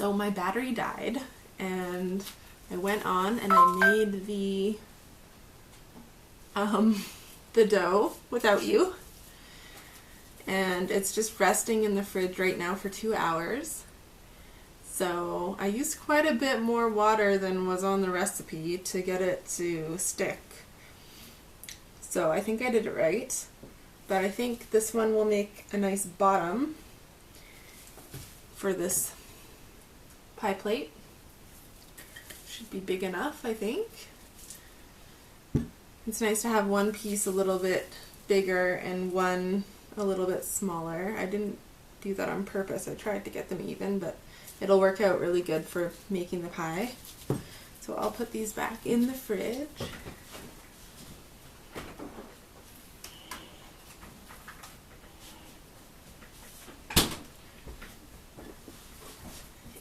So my battery died and I went on and I made the dough without you. And it's just resting in the fridge right now for 2 hours. So I used quite a bit more water than was on the recipe to get it to stick. So I think I did it right. But I think this one will make a nice bottom for this pie plate. Should be big enough, I think. It's nice to have one piece a little bit bigger and one a little bit smaller. I didn't do that on purpose. I tried to get them even, but it'll work out really good for making the pie. So I'll put these back in the fridge.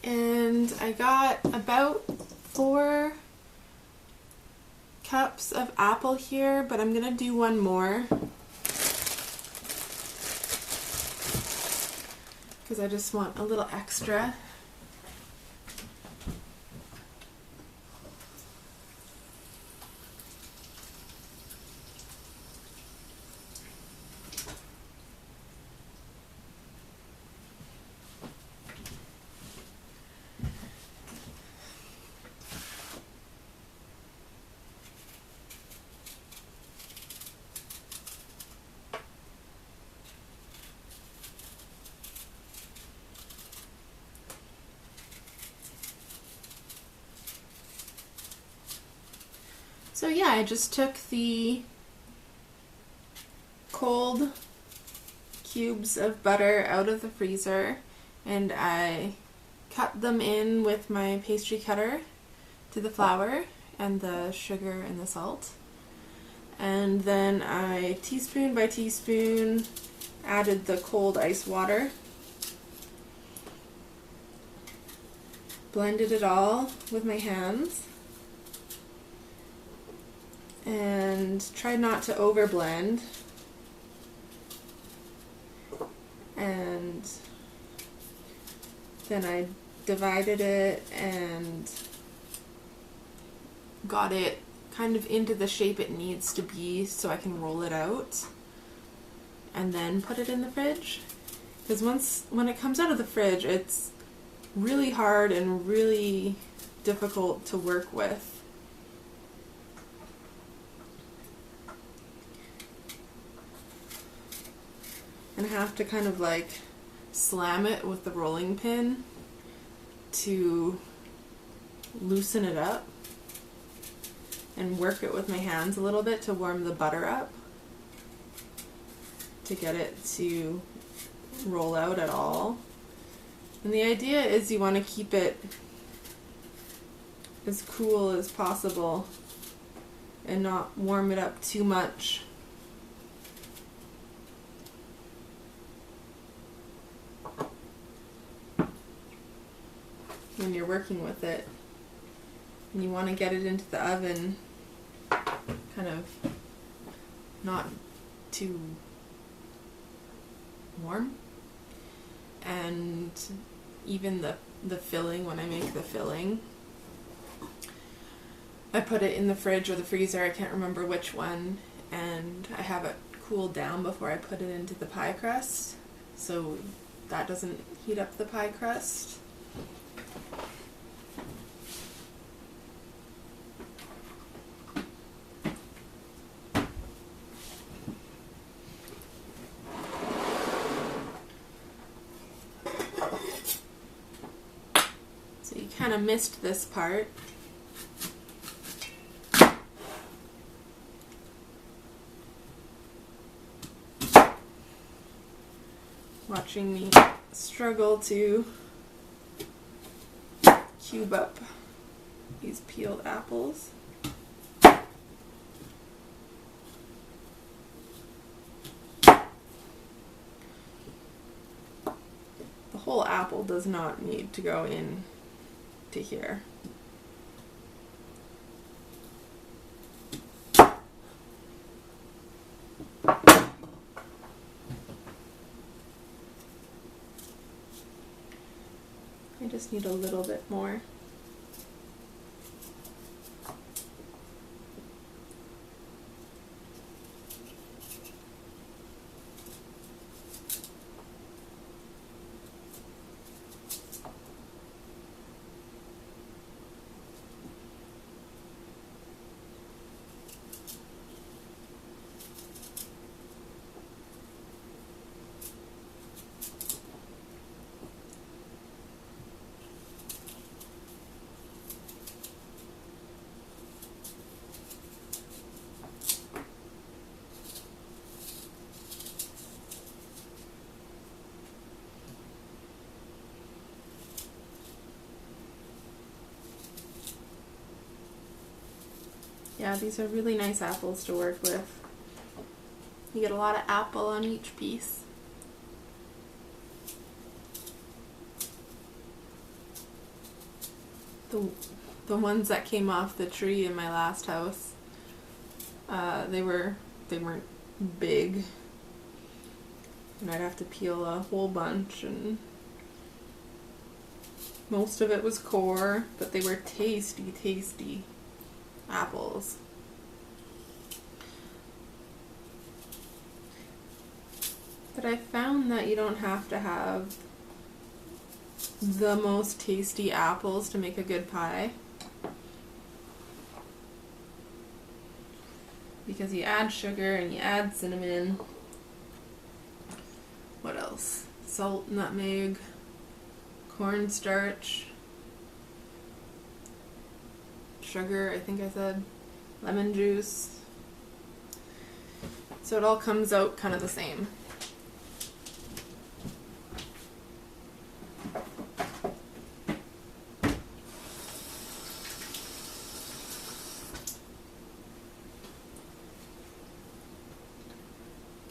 And I got about 4 cups of apple here, but I'm gonna do one more because I just want a little extra. So yeah, I just took the cold cubes of butter out of the freezer and I cut them in with my pastry cutter to the flour and the sugar and the salt. And then I, teaspoon by teaspoon, added the cold ice water. Blended it all with my hands. And tried not to over blend. And then I divided it and got it kind of into the shape it needs to be so I can roll it out and then put it in the fridge. Because when it comes out of the fridge, it's really hard and really difficult to work with. And I have to kind of like slam it with the rolling pin to loosen it up and work it with my hands a little bit to warm the butter up to get it to roll out at all. And the idea is you want to keep it as cool as possible and not warm it up too much. When you're working with it, and you want to get it into the oven kind of not too warm. And even the filling, when I make the filling, I put it in the fridge or the freezer, I can't remember which one, and I have it cool down before I put it into the pie crust so that doesn't heat up the pie crust. So you kind of missed this part. Watching me struggle to cube up these peeled apples. The whole apple does not need to go in to here. I just need a little bit more. Yeah, these are really nice apples to work with. You get a lot of apple on each piece. The ones that came off the tree in my last house, they weren't big, and I'd have to peel a whole bunch, and most of it was core, but they were tasty, tasty apples. But I found that you don't have to have the most tasty apples to make a good pie, because you add sugar and you add cinnamon. What else? Salt, nutmeg, cornstarch, sugar, I think I said, lemon juice. So it all comes out kind of the same.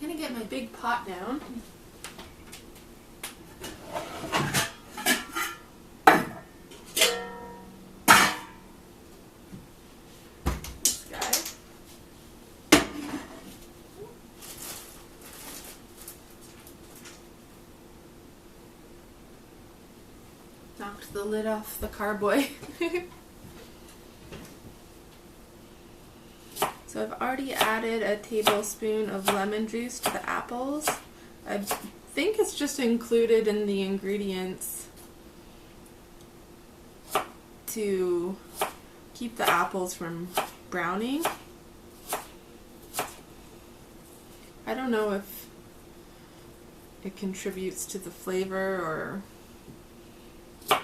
I'm gonna get my big pot down. Knocked the lid off the carboy. So I've already added a tablespoon of lemon juice to the apples. I think it's just included in the ingredients to keep the apples from browning. I don't know if it contributes to the flavor or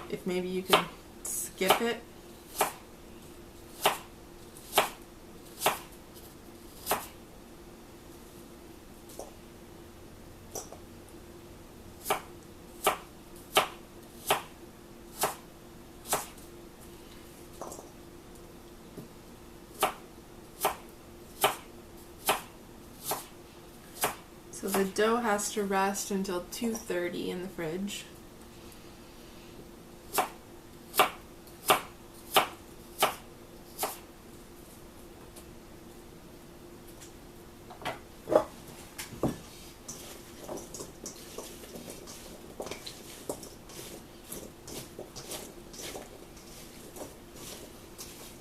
if maybe you can skip it. So the dough has to rest until 2:30 in the fridge.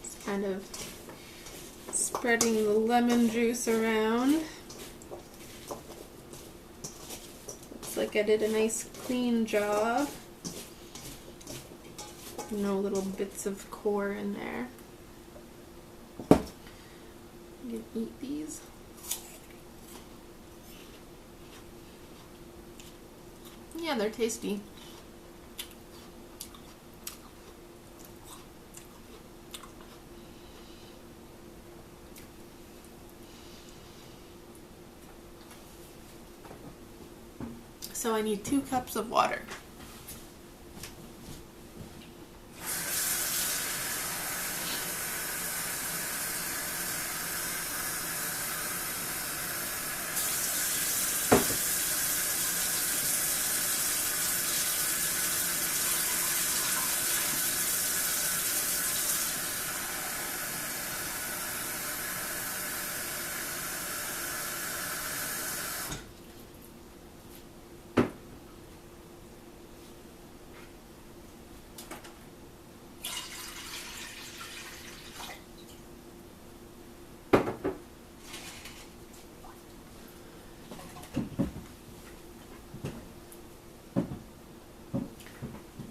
Just kind of spreading the lemon juice around. Like I did a nice clean job. No little bits of core in there. You can eat these. Yeah, they're tasty. So I need 2 cups of water.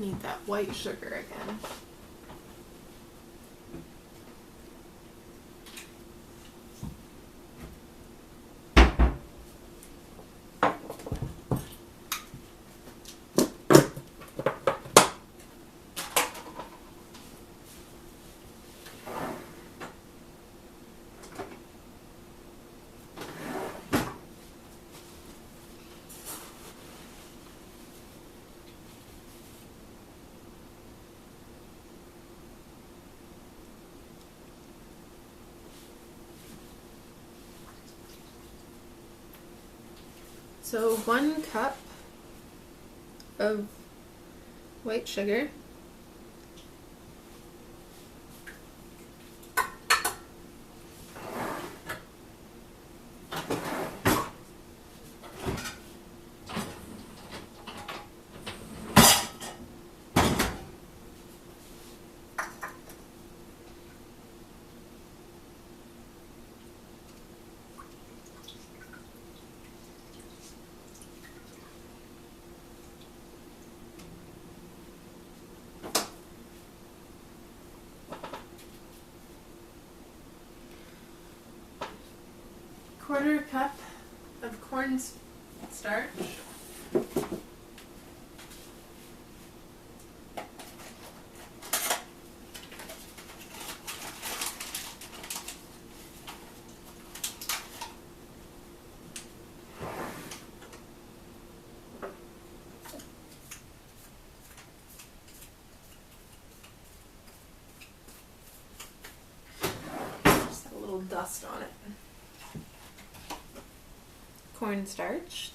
Need that white sugar again. So 1 cup of white sugar, quarter cup of corn starch, just a little dust on it. Cornstarch,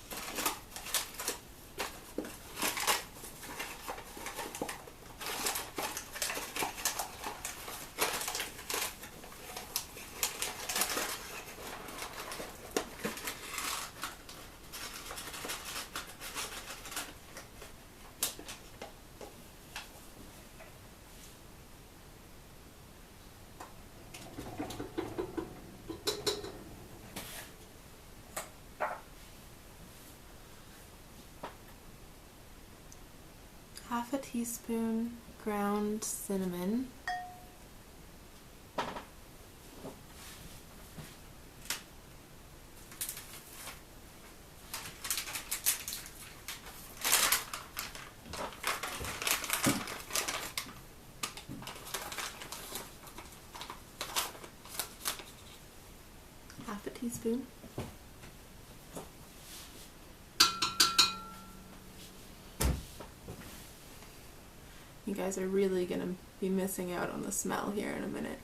half a teaspoon ground cinnamon, half a teaspoon. You guys are really going to be missing out on the smell here in a minute.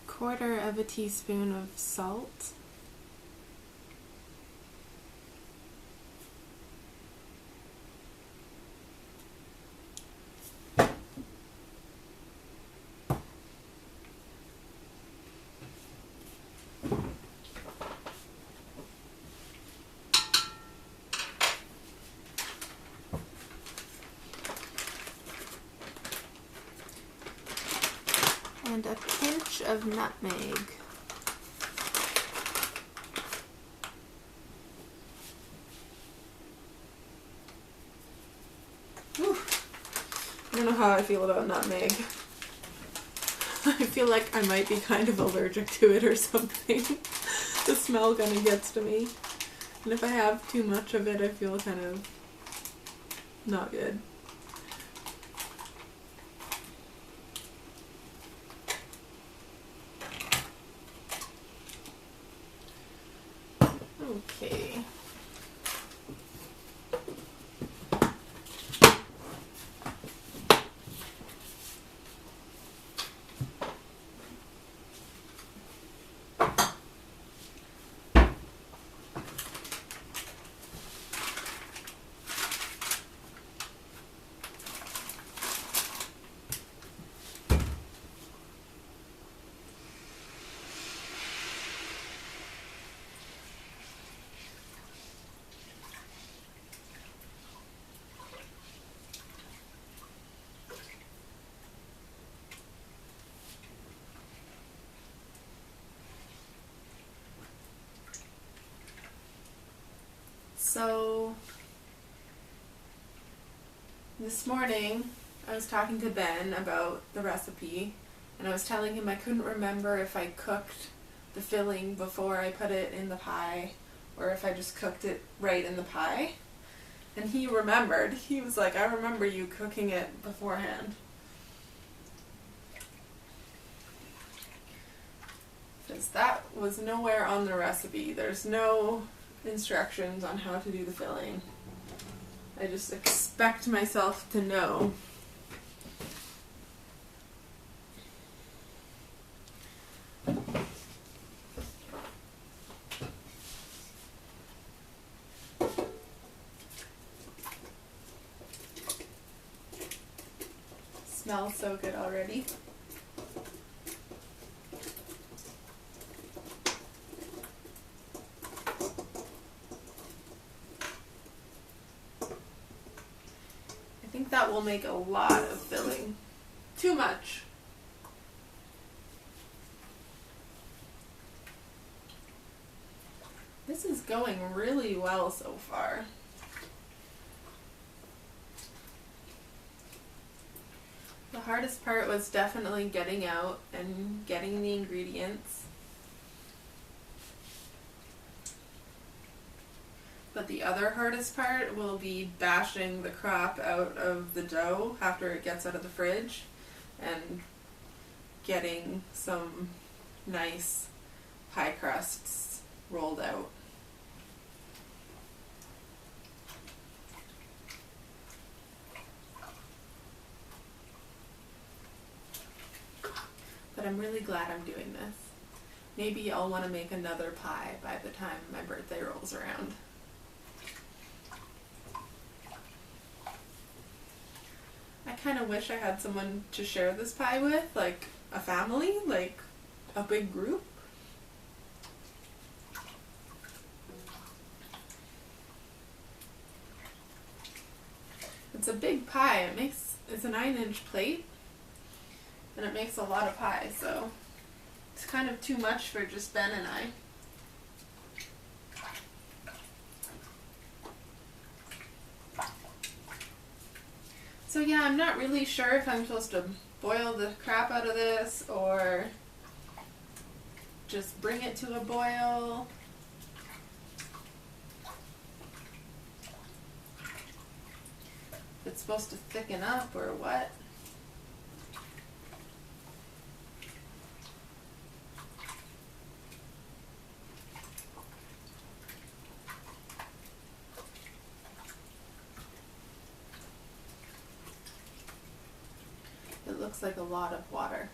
Quarter of a teaspoon of salt, and a pinch of nutmeg. Whew. I don't know how I feel about nutmeg. I feel like I might be kind of allergic to it or something. The smell kind of gets to me. And if I have too much of it, I feel kind of not good. Okay. So this morning I was talking to Ben about the recipe, and I was telling him I couldn't remember if I cooked the filling before I put it in the pie or if I just cooked it right in the pie. And he remembered. He was like, I remember you cooking it beforehand. Because that was nowhere on the recipe. There's no instructions on how to do the filling. I just expect myself to know. Smells so good already. I think that will make a lot of filling. Too much. This is going really well so far. The hardest part was definitely getting out and getting the ingredients. But the other hardest part will be bashing the crap out of the dough after it gets out of the fridge and getting some nice pie crusts rolled out. But I'm really glad I'm doing this. Maybe I'll want to make another pie by the time my birthday rolls around. I kind of wish I had someone to share this pie with, like a family, like a big group. It's a big pie. It's a 9-inch plate, and it makes a lot of pie, so it's kind of too much for just Ben and I. So yeah, I'm not really sure if I'm supposed to boil the crap out of this or just bring it to a boil. If it's supposed to thicken up or what. It looks like a lot of water.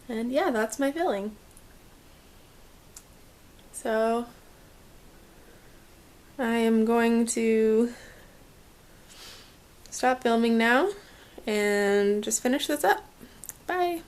And yeah, that's my filling. So I am going to stop filming now and just finish this up. Bye.